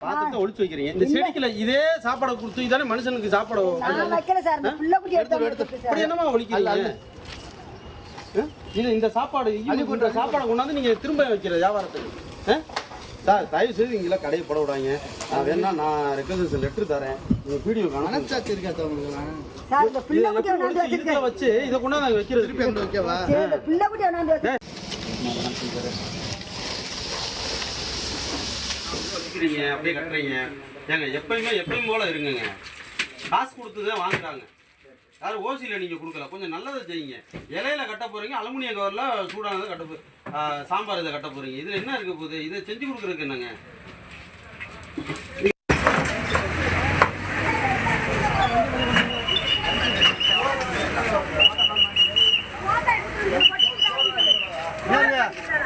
பாத்துட்டு ஒளிச்சு வைக்கிறீங்க. இந்த செடிக்குல இதே சாப்பாடு கொடுத்து இதானே மனுஷனுக்கு சாப்பாடு வைக்கல சார். இந்த புள்ள குட்டி எடுத்து அப்படி என்னமா ஒளிக்கிறீங்க? இது இந்த சாப்பாடு இந்த சாப்பாடை கொண்டாந்து நீங்க திரும்ப வைக்கிற வியாபாரத்துக்கு சார் தயவு செய்து இங்கெல்லாம் கடையை போட விடாங்க. நான் வேணா நான் ரெக்கமெண்டேஷன் லெட்டர் தரேன். உங்க வீடியோ மனசாட்சி இருக்கா சார்? இந்த புள்ள குட்டி கொண்டாந்து வச்சிருக்கேன். வச்சு இதை கொண்டாந்து வைக்கிறது திருப்பி வந்து வைக்கவா? இந்த புள்ள குட்டி கொண்டாந்து வச்சிருக்கேன். அப்படியே கட்டுறீங்க. ஏங்க எப்பயும் போல இருங்க. காசு கொடுத்துதான் வாங்குறாங்க. யாரும் ஓசியில் நீங்கள் கொடுக்கல. கொஞ்சம் நல்லதை செய்யுங்க. இலையில கட்ட போகிறீங்க, அலுமினியம் கவரில் சூடானதை கட்ட சாம்பார் இதை கட்ட போகிறீங்க. இதில் என்ன இருக்க போகுது? இதை செஞ்சு கொடுக்குறதுக்கு என்னங்க?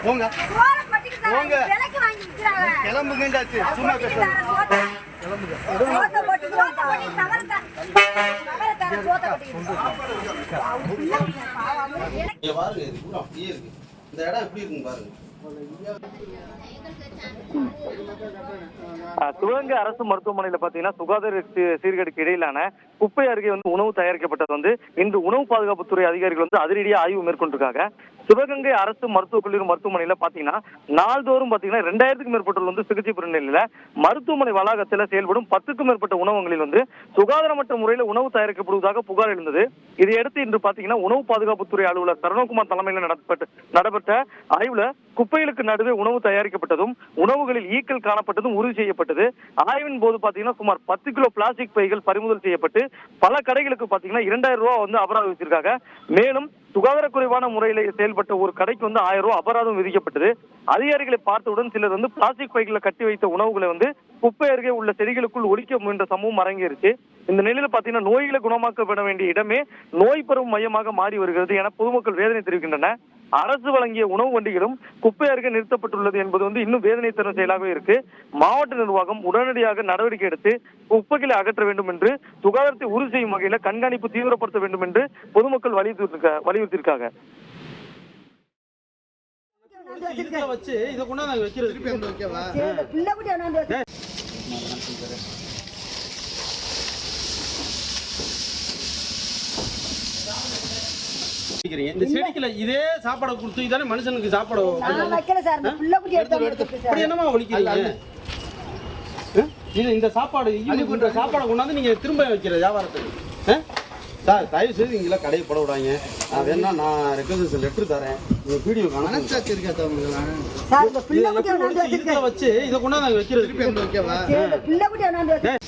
போங்க போங்க கிளம்புங்கண்டாச்சு. சும்மா பேசுங்க. பாருங்க, இது பூரா அப்படியே இருக்கு. இந்த இடம் எப்படி இருக்குன்னு பாருங்க. சிவகங்கை அரசு மருத்துவமனையில பாத்தீங்கன்னா சுகாதார சீர்கேடுக்கு இடையிலான குப்பை அருகே உணவு தயாரிக்கப்பட்டது இன்று உணவு பாதுகாப்புத்துறை அதிகாரிகள் அதிரடியா ஆய்வு மேற்கொண்டிருக்காங்க. சிவகங்கை அரசு மருத்துவக் கல்லூரி மருத்துவமனையில பாத்தீங்கன்னா நாள்தோறும் பாத்தீங்கன்னா 2000க்கும் மேற்பட்டவர்கள் சிகிச்சை பெறும் நிலையில மருத்துவமனை வளாகத்தில் செயல்படும் 10க்கும் மேற்பட்ட உணவகங்களில் சுகாதாரமற்ற முறையில் உணவு தயாரிக்கப்படுவதாக புகார் எழுந்தது. இதையடுத்து இன்று பாத்தீங்கன்னா உணவு பாதுகாப்புத்துறை அலுவலர் சரணகுமார் தலைமையில் நடைபெற்ற ஆய்வுல குப்பைகளுக்கு நடுவே உணவு தயாரிக்கப்பட்டதும் உணவுகளில் ஈக்கள் காணப்பட்டதும் உறுதி செய்யப்பட்டது. ஆய்வின் போது பாத்தீங்கன்னா சுமார் 10 கிலோ பிளாஸ்டிக் பைகள் பறிமுதல் செய்யப்பட்டு பல கடைகளுக்கு பாத்தீங்கன்னா 2000 ரூபாய் அபராதம் விதிச்சிருக்காங்க. மேலும் சுகாதார குறைவான முறையில் செயல்பட்ட ஒரு கடைக்கு 1000 ரூபாய் அபராதம் விதிக்கப்பட்டது. அதிகாரிகளை பார்த்தவுடன் சிலர் பிளாஸ்டிக் பைகளை கட்டி வைத்த உணவுகளை குப்பை அருகே உள்ள செடிகளுக்குள் ஒழிக்க முயன்ற சம்பவம் அரங்கேறிச்சு. இந்த நிலையில பாத்தீங்கன்னா நோய்களை குணமாக்கப்பட வேண்டிய இடமே நோய் பரவும் மையமாக மாறி வருகிறது என பொதுமக்கள் வேதனை தெரிவிக்கின்றனர். அரசு வழங்கிய உணவு வண்டிகளும் குப்பை அருகே நிறுத்தப்பட்டுள்ளது என்பது இன்னும் வேதனை தரும் செயலாகவே இருக்கு. மாவட்ட நிர்வாகம் உடனடியாக நடவடிக்கை எடுத்து குப்பைகளை அகற்ற வேண்டும் என்று சுகாதாரத்தை உறுதி செய்யும் வகையில கண்காணிப்பு தீவிரப்படுத்த வேண்டும் என்று பொதுமக்கள் வலியுறுத்தியிருக்காங்க. வச்சு இதை கொண்டாந்து வைக்கிறது திருப்பி வந்து வைக்கவா? இந்த புள்ள குட்டி கொண்டாந்து வச்சிருக்கேன். இந்த செடிக்குல இதே சாப்பாடு கொடுத்து இதானே மனுஷனுக்கு சாப்பாடு வைக்கல சார். இந்த புள்ள குட்டி எடுத்து அப்படி என்னமா ஒழிக்கிறீங்க? இது இந்த சாப்பாடு இந்த சாப்பாடை கொண்டாந்து நீங்க திரும்ப வைக்கிற வியாபாரத்துக்கு சார் தயவு செய்து இங்கெல்லாம் கடையை போட விடாங்க. நான் வேணா நான் ரெக்கமெண்டேஷன் லெட்டர் தரேன். உங்க வீடியோ மனசாட்சி இருக்கா சார்? இந்த புள்ள குட்டி கொண்டாந்து வச்சிருக்கேன். வச்சு இதை கொண்டாந்து வைக்கிறது திருப்பி வந்து வைக்கவா? இந்த புள்ள குட்டி கொண்டாந்து வச்சிருக்கேன்.